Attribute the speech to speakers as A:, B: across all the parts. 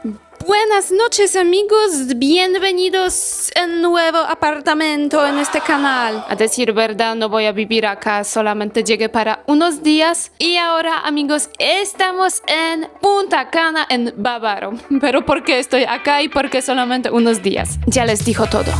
A: Buenas noches amigos, bienvenidos en nuevo apartamento en este canal. A decir verdad, no voy a vivir acá, solamente llegué para unos días. Y ahora amigos, estamos en Punta Cana, en Bávaro. Pero ¿por qué estoy acá y por qué solamente unos días? Ya les dijo todo.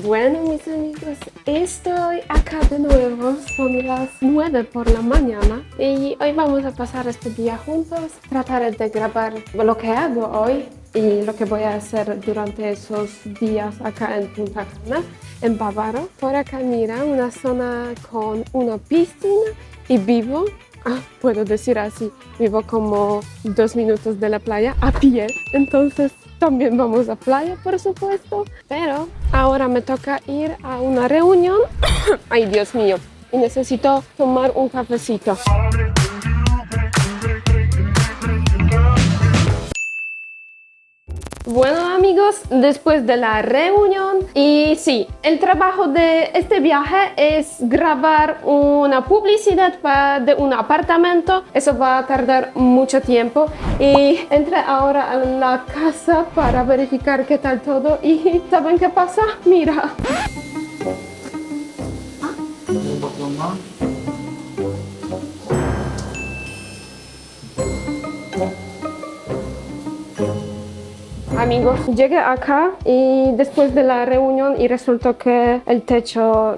B: Bueno, mis amigos, estoy acá de nuevo, son las 9 por la mañana y hoy vamos a pasar este día juntos, tratar de grabar lo que hago hoy y lo que voy a hacer durante esos días acá en Punta Cana, en Bávaro. Por acá mira, una zona con una piscina y vivo, puedo decir así, vivo como 2 minutos de la playa a pie, entonces también vamos a playa, por supuesto, pero ahora me toca ir a una reunión. Ay, Dios mío, y necesito tomar un cafecito. Bueno amigos, después de la reunión, y sí, el trabajo de este viaje es grabar una publicidad de un apartamento. Eso va a tardar mucho tiempo y entré ahora a la casa para verificar qué tal todo y ¿saben qué pasa? Mira. Amigos, llegué acá y después de la reunión y resultó que del techo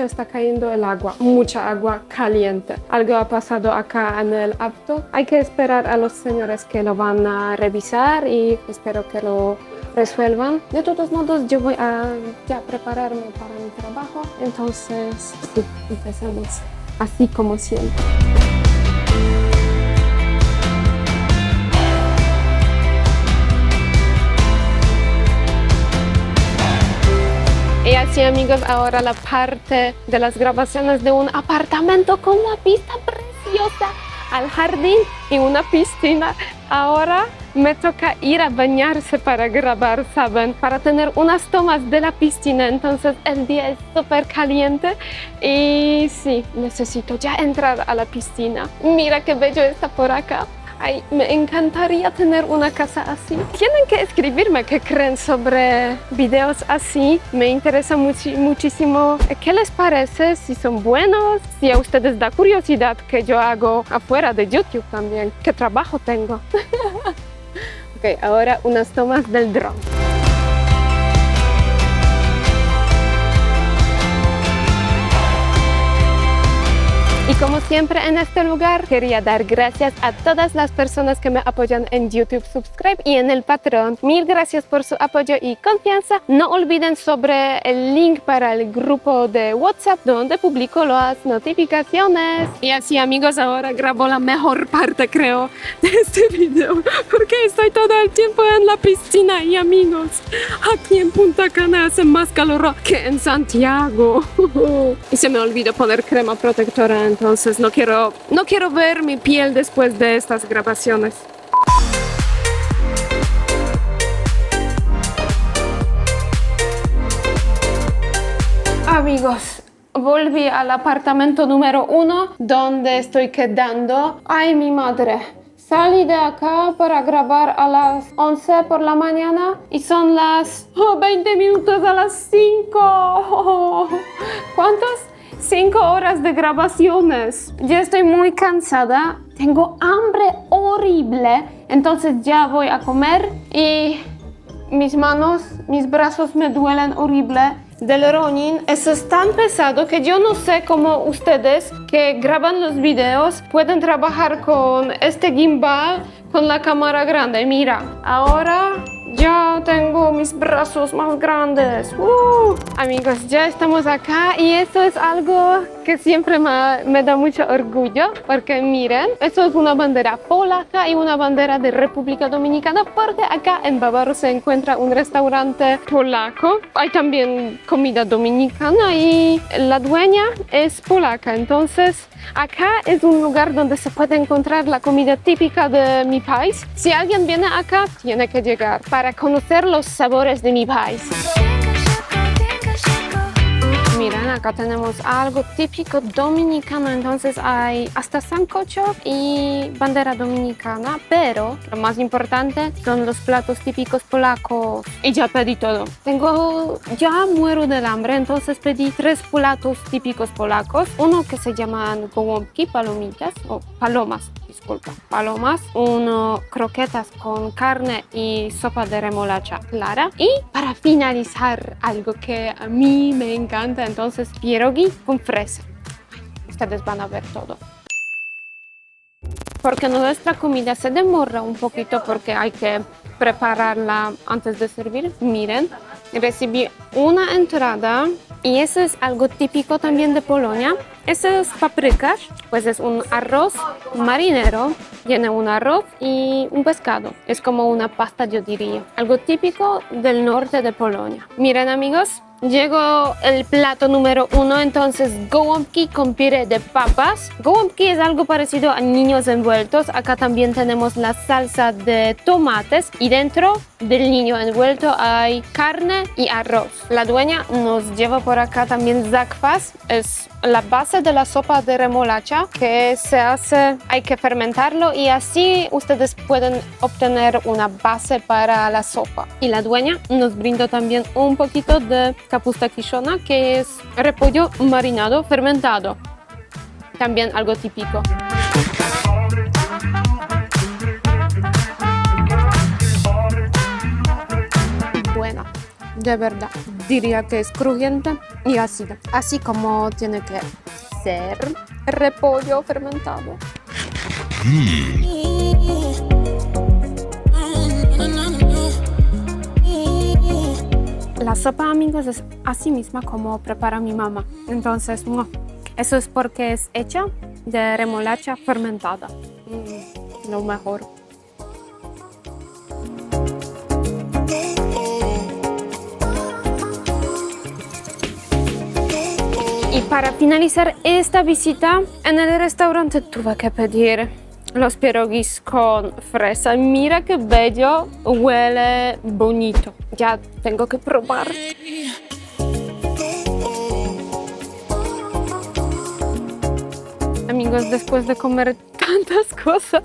B: está cayendo el agua, mucha agua caliente. Algo ha pasado acá en el apto. Hay que esperar a los señores que lo van a revisar y espero que lo resuelvan. De todos modos, yo voy a ya prepararme para mi trabajo. Entonces, sí, empecemos así como siempre. Y así amigos, ahora la parte de las grabaciones de un apartamento con una vista preciosa al jardín y una piscina. Ahora me toca ir a bañarse para grabar, ¿saben? Para tener unas tomas de la piscina. Entonces el día es súper caliente y sí, necesito ya entrar a la piscina. Mira qué bello está por acá. Ay, me encantaría tener una casa así. Tienen que escribirme qué creen sobre videos así. Me interesa muchísimo qué les parece, si son buenos, si a ustedes da curiosidad que yo hago afuera de YouTube también. ¿Qué trabajo tengo? Ok, ahora unas tomas del dron. Y como siempre en este lugar, quería dar gracias a todas las personas que me apoyan en YouTube Subscribe y en el Patreon. Mil gracias por su apoyo y confianza. No olviden sobre el link para el grupo de WhatsApp donde publico las notificaciones. Y así amigos, ahora grabo la mejor parte creo de este video porque estoy todo el tiempo en la piscina y amigos, aquí en Punta Cana hace más calor que en Santiago. Y se me olvidó poner crema protectora. Entonces no quiero ver mi piel después de estas grabaciones. Amigos, volví al apartamento número 1 donde estoy quedando. Ay, mi madre. Salí de acá para grabar a las 11 por la mañana y son las 20 minutos a las 5. ¿Cuántos? 5 horas de grabaciones. Ya estoy muy cansada, tengo hambre horrible, entonces ya voy a comer y mis manos, mis brazos me duelen horrible del Ronin. Eso es tan pesado que yo no sé cómo ustedes que graban los videos pueden trabajar con este gimbal, con la cámara grande. Mira, ahora ya tengo mis brazos más grandes. Amigos, ya estamos acá y esto es algo que siempre me da mucho orgullo porque miren, esto es una bandera polaca y una bandera de República Dominicana porque acá en Bávaro se encuentra un restaurante polaco. Hay también comida dominicana y la dueña es polaca. Entonces acá es un lugar donde se puede encontrar la comida típica de mi país. Si alguien viene acá, tiene que llegar para conocer los sabores de mi país. Miren, acá tenemos algo típico dominicano, entonces hay hasta sancocho y bandera dominicana, pero lo más importante son los platos típicos polacos. Y ya pedí todo. Ya muero del hambre, entonces pedí 3 platos típicos polacos. Uno que se llaman gołąbki, palomas, disculpa, palomas. Uno croquetas con carne y sopa de remolacha clara. Y para finalizar, algo que a mí me encanta, entonces pierogi con fresa. Ustedes van a ver todo. Porque nuestra comida se demora un poquito porque hay que prepararla antes de servir. Miren, recibí una entrada y eso es algo típico también de Polonia. Eso es paprika, pues es un arroz marinero, tiene un arroz y un pescado. Es como una pasta, yo diría. Algo típico del norte de Polonia. Miren, amigos, llegó el plato número 1, entonces gołąbki con puré de papas. Gołąbki es algo parecido a niños envueltos. Acá también tenemos la salsa de tomates y dentro del niño envuelto hay carne y arroz. La dueña nos lleva por acá también zakwas. Es la base de la sopa de remolacha que se hace, hay que fermentarlo y así ustedes pueden obtener una base para la sopa. Y la dueña nos brindó también un poquito de kapusta kiszona, que es repollo marinado fermentado. También algo típico. Buena, de verdad. Diría que es crujiente y ácida, así como tiene que ser repollo fermentado. La sopa, amigos, es así misma como prepara mi mamá. Entonces, eso es porque es hecha de remolacha fermentada. Lo mejor. Y para finalizar esta visita, en el restaurante tuve que pedir los pierogis con fresa. Mira qué bello, huele bonito. Ya tengo que probar. Amigos, después de comer tantas cosas,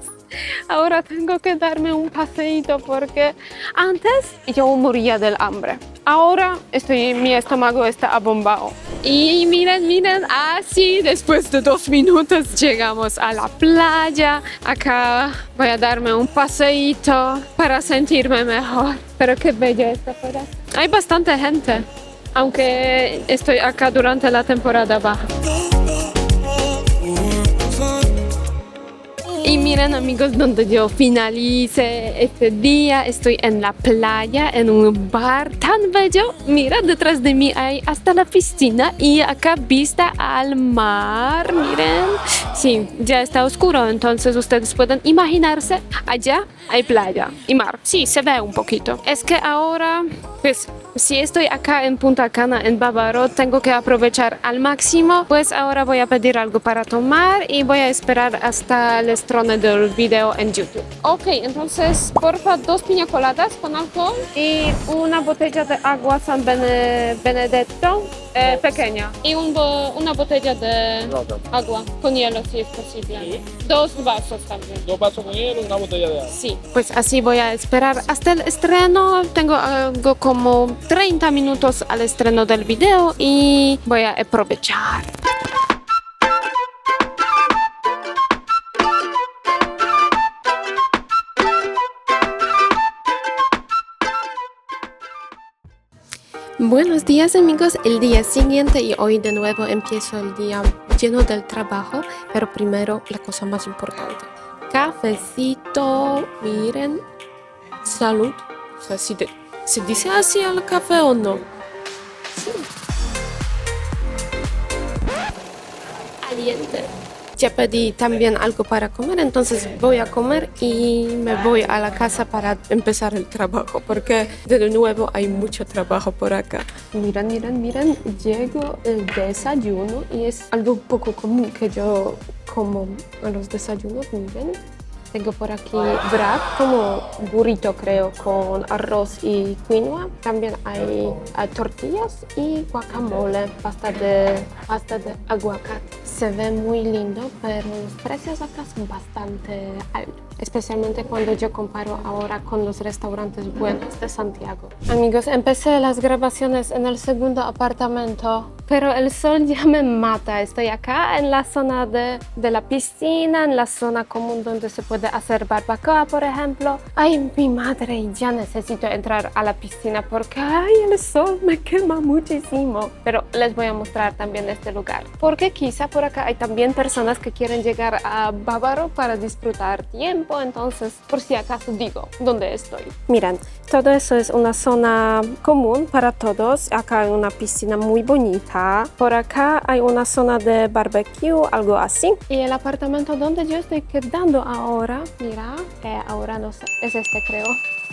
B: ahora tengo que darme un paseíto porque antes yo moría del hambre. Ahora mi estómago está abombado. Y miren, así después de 2 minutos llegamos a la playa. Acá voy a darme un paseíto para sentirme mejor. Pero qué bello está por aquí. Hay bastante gente, aunque estoy acá durante la temporada baja. Y miren, amigos, donde yo finalice este día, estoy en la playa, en un bar tan bello. Mira, detrás de mí hay hasta la piscina y acá vista al mar, miren. Sí, ya está oscuro, entonces ustedes pueden imaginarse, allá hay playa y mar. Sí, se ve un poquito. Es que ahora, pues, si estoy acá en Punta Cana, en Bávaro, tengo que aprovechar al máximo. Pues ahora voy a pedir algo para tomar y voy a esperar hasta el estreno del video en YouTube. Ok, entonces, porfa, 2 piña coladas con alcohol y una botella de agua San Benedetto pequeña y una botella de agua con hielo, si es posible. ¿Sí? 2 vasos también.
C: 2 vasos con hielo y una botella de agua.
B: Sí, pues así voy a esperar hasta el estreno. Tengo algo como 30 minutos al estreno del video y voy a aprovechar. Buenos días, amigos, el día siguiente y hoy de nuevo empiezo el día lleno del trabajo, pero primero la cosa más importante. Cafecito, miren, salud, o sea, ¿se dice así al café o no? Sí. Caliente. Ya pedí también algo para comer, entonces voy a comer y me voy a la casa para empezar el trabajo, porque de nuevo hay mucho trabajo por acá. Miren, llegó el desayuno y es algo poco común que yo como a los desayunos, miren. Tengo por aquí wrap, como burrito creo, con arroz y quinoa. También hay tortillas y guacamole, pasta de aguacate. Se ve muy lindo, pero los precios acá son bastante altos, especialmente cuando yo comparo ahora con los restaurantes buenos de Santiago. Amigos, empecé las grabaciones en el segundo apartamento, pero el sol ya me mata. Estoy acá en la zona de la piscina, en la zona común donde se puede hacer barbacoa, por ejemplo. Ay, mi madre, ya necesito entrar a la piscina porque ay, el sol me quema muchísimo. Pero les voy a mostrar también este lugar, porque quizá por acá hay también personas que quieren llegar a Bávaro para disfrutar tiempo. Entonces, por si acaso digo dónde estoy. Miren, todo eso es una zona común para todos. Acá hay una piscina muy bonita. Por acá hay una zona de barbecue, algo así. Y el apartamento donde yo estoy quedando ahora, mira, ahora no sé, es este creo.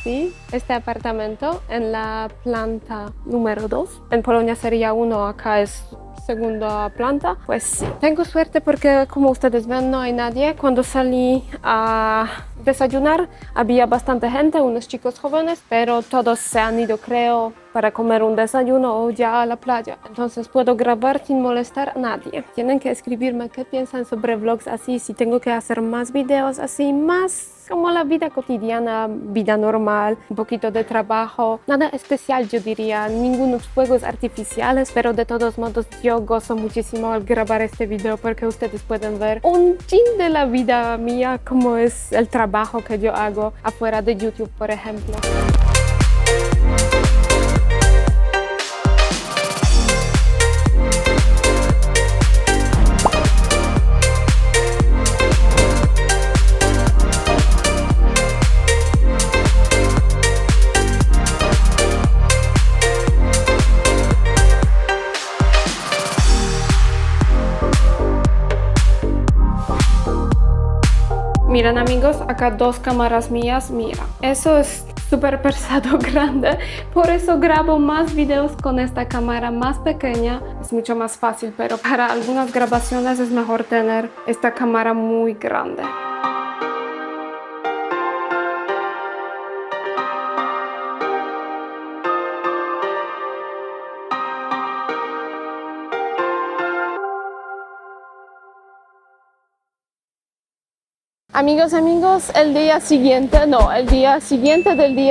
B: Sí, este apartamento en la planta número 2. En Polonia sería 1, acá es segunda planta. Pues sí, tengo suerte porque como ustedes ven no hay nadie. Cuando salí a desayunar había bastante gente, unos chicos jóvenes, pero todos se han ido creo para comer un desayuno o ya a la playa. Entonces puedo grabar sin molestar a nadie. Tienen que escribirme qué piensan sobre vlogs así, si tengo que hacer más videos así, más como la vida cotidiana, vida normal, un poquito de trabajo, nada especial yo diría, ningunos fuegos artificiales, pero de todos modos yo gozo muchísimo al grabar este video porque ustedes pueden ver un chin de la vida mía, como es el trabajo que yo hago afuera de YouTube, por ejemplo. Miren amigos, acá 2 cámaras mías, mira, eso es súper pesado, grande, por eso grabo más videos con esta cámara más pequeña, es mucho más fácil, pero para algunas grabaciones es mejor tener esta cámara muy grande. Amigos, el día siguiente del día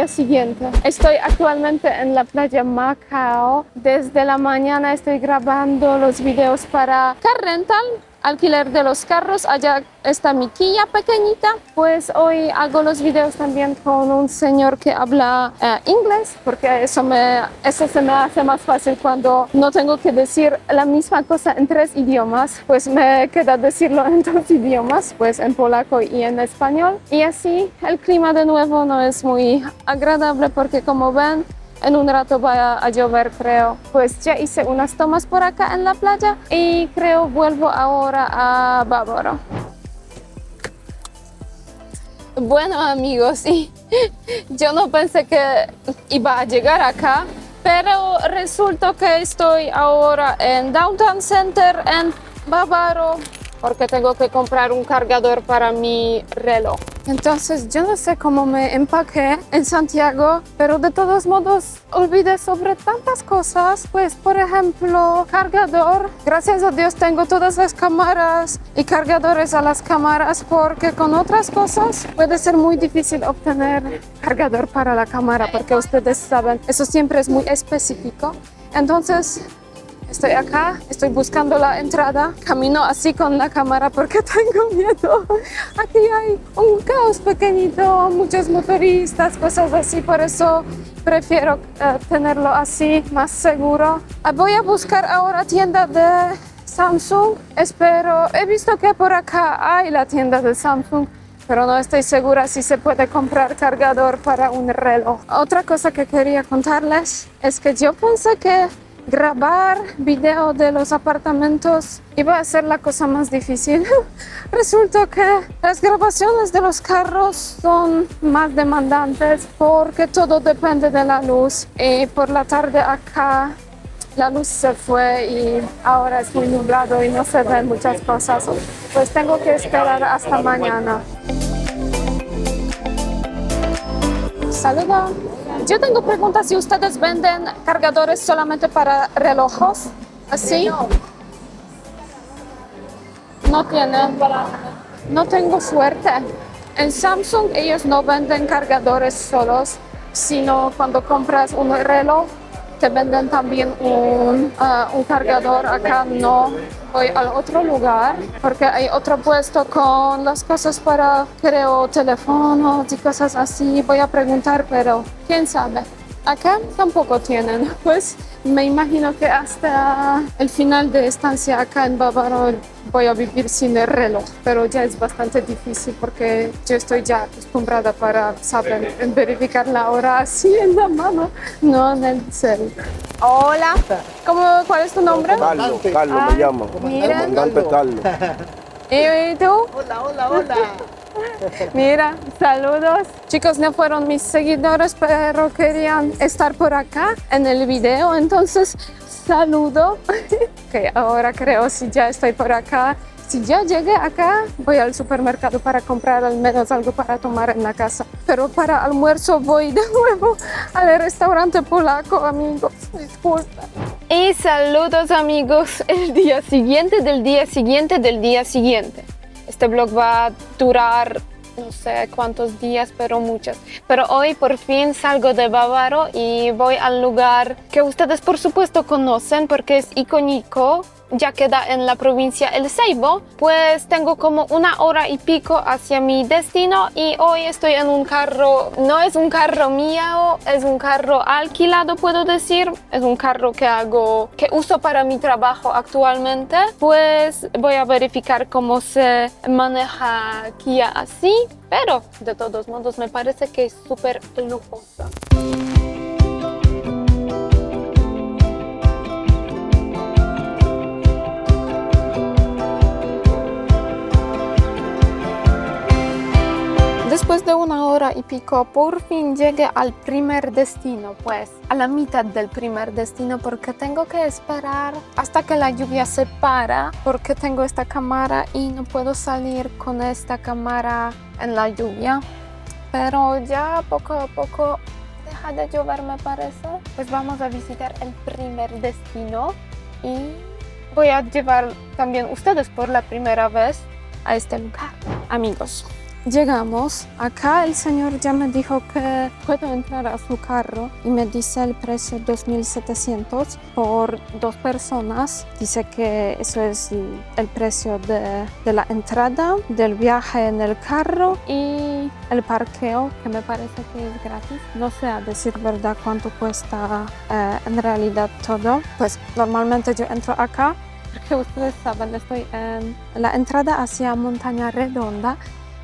B: siguiente. Estoy actualmente en la playa Macao. Desde la mañana estoy grabando los videos para Car Rental, alquiler de los carros. Allá está mi Kia pequeñita. Pues hoy hago los videos también con un señor que habla inglés, porque eso se me hace más fácil cuando no tengo que decir la misma cosa en 3 idiomas. Pues me queda decirlo en 2 idiomas, pues en polaco y en español. Y así el clima de nuevo no es muy agradable porque como ven, en un rato va a llover, creo. Pues ya hice unas tomas por acá en la playa y creo vuelvo ahora a Bávaro. Bueno amigos, yo no pensé que iba a llegar acá, pero resulta que estoy ahora en Downtown Center en Bávaro porque tengo que comprar un cargador para mi reloj. Entonces yo no sé cómo me empaqué en Santiago, pero de todos modos olvidé sobre tantas cosas. Pues por ejemplo, cargador. Gracias a Dios tengo todas las cámaras y cargadores a las cámaras, porque con otras cosas puede ser muy difícil obtener cargador para la cámara, porque ustedes saben, eso siempre es muy específico. Entonces estoy acá, estoy buscando la entrada, camino así con la cámara porque tengo miedo. Aquí hay un caos pequeñito, muchos motoristas, cosas así, por eso prefiero tenerlo así, más seguro. Voy a buscar ahora tienda de Samsung, he visto que por acá hay la tienda de Samsung, pero no estoy segura si se puede comprar cargador para un reloj. Otra cosa que quería contarles es que yo pensé que grabar video de los apartamentos iba a ser la cosa más difícil. Resulta que las grabaciones de los carros son más demandantes porque todo depende de la luz, y por la tarde acá la luz se fue y ahora es muy nublado y no se ven muchas cosas, pues tengo que esperar hasta mañana. Saludos. Yo tengo preguntas si ustedes venden cargadores solamente para relojes. ¿Así? No tienen. No tengo suerte. En Samsung ellos no venden cargadores solos, sino cuando compras un reloj te venden también un cargador. Acá no. Voy al otro lugar porque hay otro puesto con las cosas para, creo, teléfonos y cosas así. Voy a preguntar, pero quién sabe. Acá tampoco tienen. Pues me imagino que hasta el final de estancia acá en Bávaro voy a vivir sin el reloj, pero ya es bastante difícil porque yo estoy ya acostumbrada para saber verificar la hora así en la mano, no en el cel. Hola, ¿cuál es tu nombre?
D: Carlos me llamo.
B: Mira.
D: Comandante Carlos.
B: ¿Y tú? Hola. Mira, saludos. Chicos, no fueron mis seguidores, pero querían estar por acá en el video, entonces saludo. Ok, ahora creo si ya estoy por acá. Si ya llegué acá, voy al supermercado para comprar al menos algo para tomar en la casa. Pero para almuerzo voy de nuevo al restaurante polaco, amigos. Disculpa. Y saludos, amigos. El día siguiente del día siguiente del día siguiente. Este vlog va a durar no sé cuántos días, pero muchos. Pero hoy por fin salgo de Bávaro y voy al lugar que ustedes por supuesto conocen porque es icónico. Ya queda en la provincia El Seibo, pues tengo como 1 hora y pico hacia mi destino y hoy estoy en un carro, no es un carro mío, es un carro alquilado, puedo decir, es un carro que uso para mi trabajo actualmente, pues voy a verificar cómo se maneja Kia así, pero de todos modos me parece que es súper lujoso. Después de 1 hora y pico, por fin llegué al primer destino, pues a la mitad del primer destino, porque tengo que esperar hasta que la lluvia se para, porque tengo esta cámara y no puedo salir con esta cámara en la lluvia. Pero ya poco a poco deja de llover, me parece. Pues vamos a visitar el primer destino y voy a llevar también ustedes por la primera vez a este lugar, amigos. Llegamos, acá el señor ya me dijo que puedo entrar a su carro y me dice el precio 2.700 por 2 personas. Dice que eso es el precio de la entrada, del viaje en el carro y el parqueo, que me parece que es gratis. No sé a decir verdad cuánto cuesta en realidad todo. Pues normalmente yo entro acá porque ustedes saben, estoy en la entrada hacia Montaña Redonda.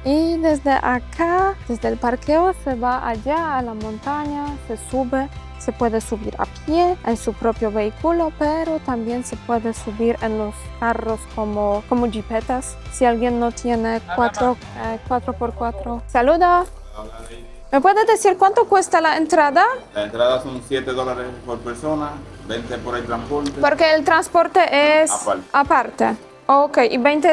B: Y desde acá, desde el parqueo, se va allá a la montaña, se sube, se puede subir a pie en su propio vehículo, pero también se puede subir en los carros como jipetas. Si alguien no tiene 4x4. ¡Saluda! ¿Me puede decir cuánto cuesta la entrada?
E: La entrada son $7 por persona, 20 por el transporte.
B: Porque el transporte es aparte. Ok, ¿y 20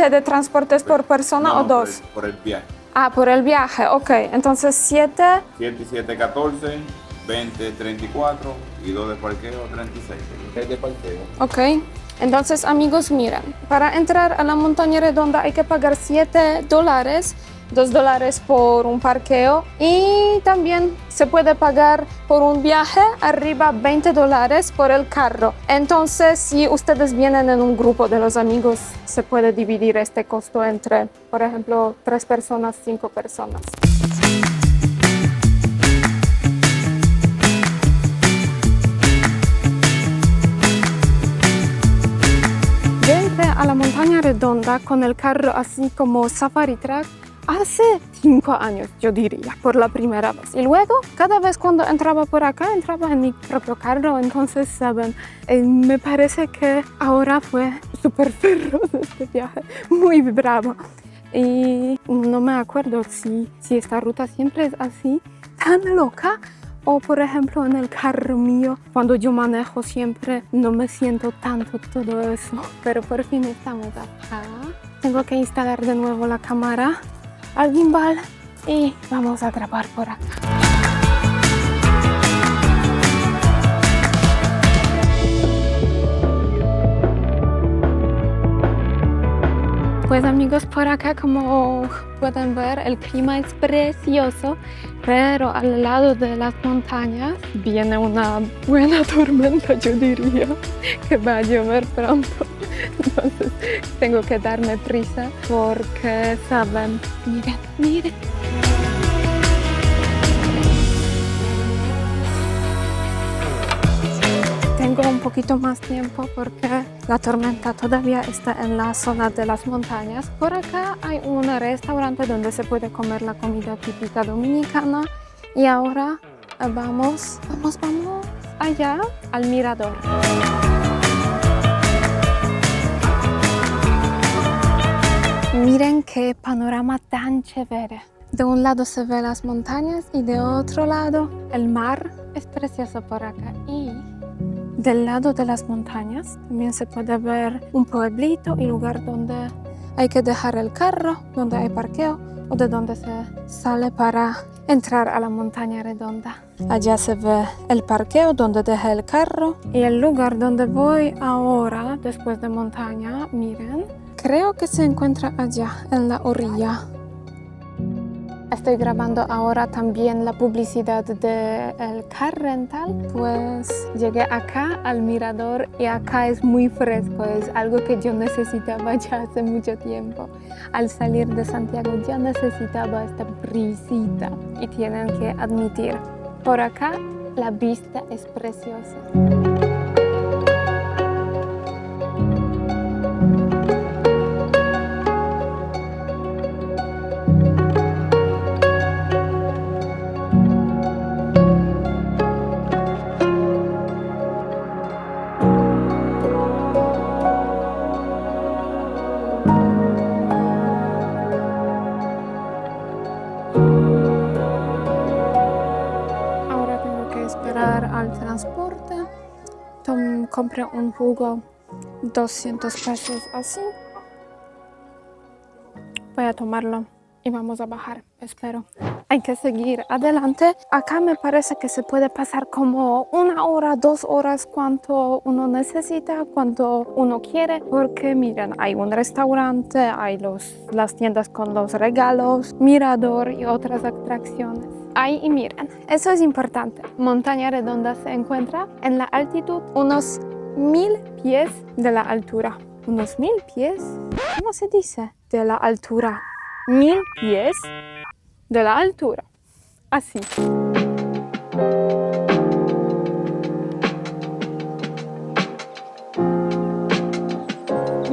B: de transportes por persona
E: No,
B: o 2?
E: Por el viaje.
B: Ah, por el viaje, ok. Entonces 7
E: 7 y 7, 14, 20, 34 y 2 de parqueo, 36.
C: Es de parqueo.
B: Ok. Entonces, amigos, miren, para entrar a la Montaña Redonda hay que pagar $7, $2 por un parqueo y también se puede pagar por un viaje arriba $20 por el carro. Entonces, si ustedes vienen en un grupo de los amigos, se puede dividir este costo entre, por ejemplo, 3 personas, 5 personas. Yo entré a la Montaña Redonda con el carro así como Safari Track hace 5 años, yo diría, por la primera vez. Y luego, cada vez cuando entraba por acá, entraba en mi propio carro. Entonces, saben, me parece que ahora fue súper feroz este viaje, muy bravo. Y no me acuerdo si esta ruta siempre es así, tan loca. O, por ejemplo, en el carro mío, cuando yo manejo siempre no me siento tanto todo eso. Pero por fin estamos acá. Tengo que instalar de nuevo la cámara al gimbal y vamos a grabar por acá. Pues amigos, por acá como pueden ver el clima es precioso, pero al lado de las montañas viene una buena tormenta, yo diría, que va a llover pronto. Entonces tengo que darme prisa porque, ¿saben? Miren, miren. Tengo un poquito más tiempo porque la tormenta todavía está en la zona de las montañas. Por acá hay un restaurante donde se puede comer la comida típica dominicana y ahora vamos allá al mirador. Miren qué panorama tan chévere. De un lado se ven las montañas y de otro lado el mar. Es precioso por acá. Y del lado de las montañas también se puede ver un pueblito y lugar donde hay que dejar el carro, donde hay parqueo o de donde se sale para entrar a la montaña redonda. Allá se ve el parqueo donde dejé el carro y el lugar donde voy ahora después de montaña, miren, creo que se encuentra allá en la orilla. Estoy grabando ahora también la publicidad del car rental, pues llegué acá al mirador y acá es muy fresco, es algo que yo necesitaba ya hace mucho tiempo. Al salir de Santiago ya necesitaba esta brisita y tienen que admitir, por acá la vista es preciosa. Al transporte, compré un jugo 200 pesos así, voy a tomarlo y vamos a bajar, espero. Hay que seguir adelante. Acá me parece que se puede pasar como 1 hora, 2 horas, cuanto uno necesita, cuanto uno quiere, porque miren, hay un restaurante, hay las tiendas con los regalos, mirador y otras atracciones. Ahí y miren, eso es importante. Montaña Redonda se encuentra en la altitud unos 1000 pies de la altura. ¿Unos 1000 pies? ¿Cómo se dice? De la altura. 1000 pies de la altura. Así.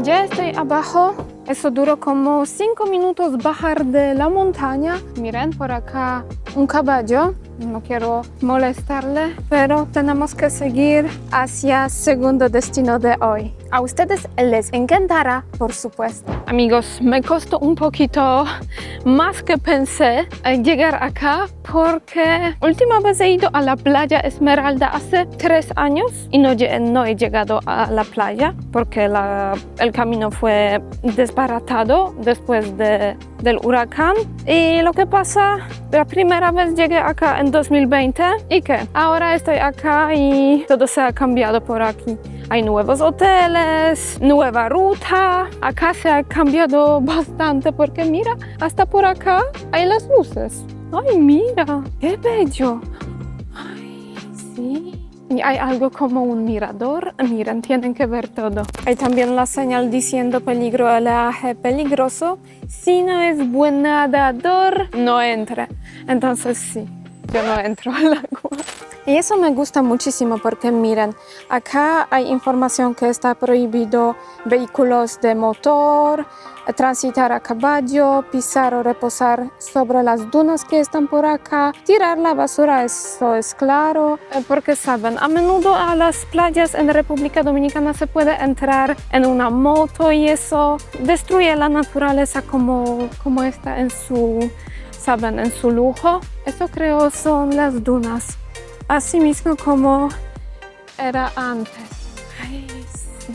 B: Ya estoy abajo. Eso duró como 5 minutos bajar de la montaña. Miren, por acá un caballo. No quiero molestarle, pero tenemos que seguir hacia el segundo destino de hoy. A ustedes les encantará, por supuesto. Amigos, me costó un poquito más que pensé llegar acá porque última vez he ido a la playa Esmeralda hace 3 años y no he llegado a la playa porque el camino fue desbaratado después del huracán. Y lo que pasa, la primera vez llegué acá en 2020 y que ahora estoy acá y todo se ha cambiado por aquí. Hay nuevos hoteles, nueva ruta. Acá se ha cambiado bastante porque mira, hasta por acá hay las luces. Ay, mira, qué bello. Ay, sí. Y hay algo como un mirador. Miren, tienen que ver todo. Hay también la señal diciendo peligro, oleaje peligroso. Si no es buen nadador, no entre. Entonces sí, yo no entro al agua. Y eso me gusta muchísimo porque miren, acá hay información que está prohibido vehículos de motor, transitar a caballo, pisar o reposar sobre las dunas que están por acá, tirar la basura, eso es claro, porque saben, a menudo a las playas en República Dominicana se puede entrar en una moto y eso destruye la naturaleza como está en su, saben, en su lujo. Eso creo son las dunas. Así mismo como era antes. Ay, sí.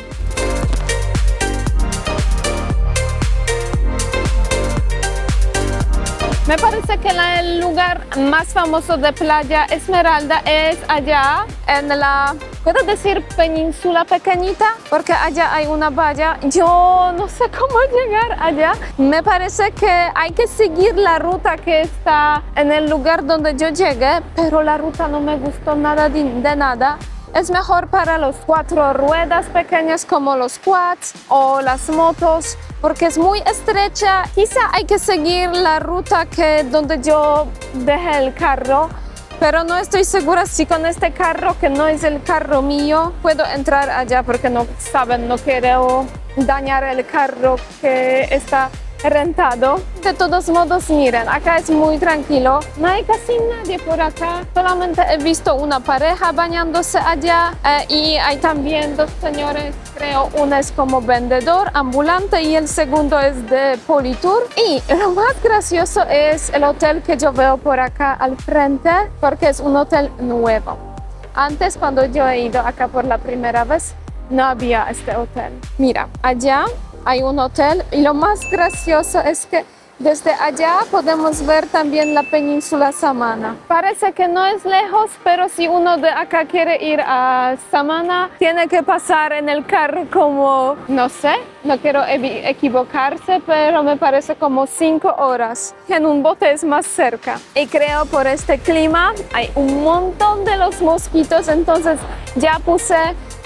B: Me parece que el lugar más famoso de Playa Esmeralda es allá en la ¿Puedo decir península pequeñita? Porque allá hay una valla. Yo no sé cómo llegar allá. Me parece que hay que seguir la ruta que está en el lugar donde yo llegué, pero la ruta no me gustó nada de nada. Es mejor para los 4 ruedas pequeñas como los quads o las motos, porque es muy estrecha. Quizá hay que seguir la ruta donde yo dejé el carro, pero no estoy segura si con este carro, que no es el carro mío, puedo entrar allá, porque no quiero dañar el carro que está rentado. De todos modos, miren, acá es muy tranquilo, no hay casi nadie por acá, solamente he visto una pareja bañándose allá y hay también 2 señores, creo, uno es como vendedor ambulante y el segundo es de Politour. Y lo más gracioso es el hotel que yo veo por acá al frente, porque es un hotel nuevo. Antes, cuando yo he ido acá por la primera vez, no había este hotel. Mira, allá hay un hotel y lo más gracioso es que desde allá podemos ver también la península Samana. Parece que no es lejos, pero si uno de acá quiere ir a Samana, tiene que pasar en el carro como, no sé, no quiero equivocarse, pero me parece como 5 horas. En un bote es más cerca. Y creo por este clima hay un montón de los mosquitos, entonces ya puse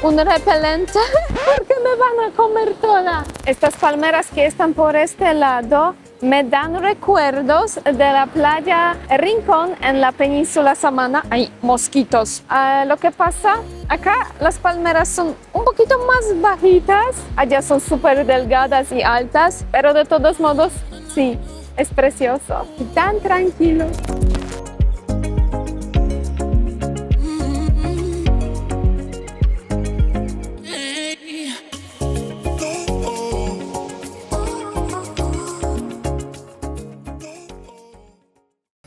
B: un repelente porque me van a comer toda. Estas palmeras que están por este lado me dan recuerdos de la playa Rincón en la península Samana. Hay mosquitos. Lo que pasa, acá las palmeras son un poquito más bajitas, allá son súper delgadas y altas, pero de todos modos, sí, es precioso y tan tranquilo.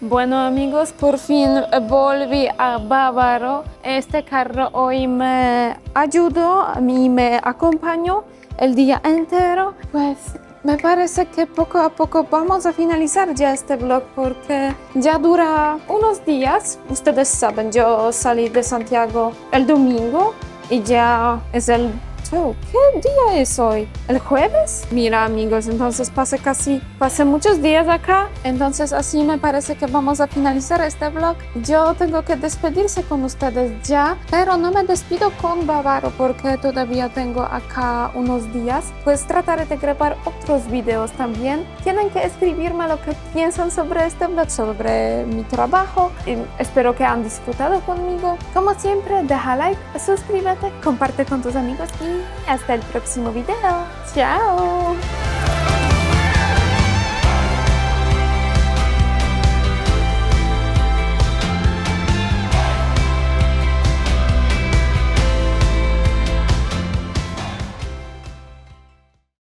B: Bueno amigos, por fin volví a Bávaro. Este carro hoy me ayudó, a mí me acompañó el día entero. Pues me parece que poco a poco vamos a finalizar ya este vlog porque ya dura unos días. Ustedes saben, yo salí de Santiago el domingo y ya es el... ¿Qué día es hoy? ¿El jueves? Mira amigos, entonces pasé muchos días acá, entonces así me parece que vamos a finalizar este vlog. Yo tengo que despedirse con ustedes ya, pero no me despido con Bávaro porque todavía tengo acá unos días. Pues trataré de grabar otros videos también. Tienen que escribirme lo que piensan sobre este vlog, sobre mi trabajo. Y espero que han disfrutado conmigo. Como siempre, deja like, suscríbete, comparte con tus amigos y hasta el próximo video. ¡Chao!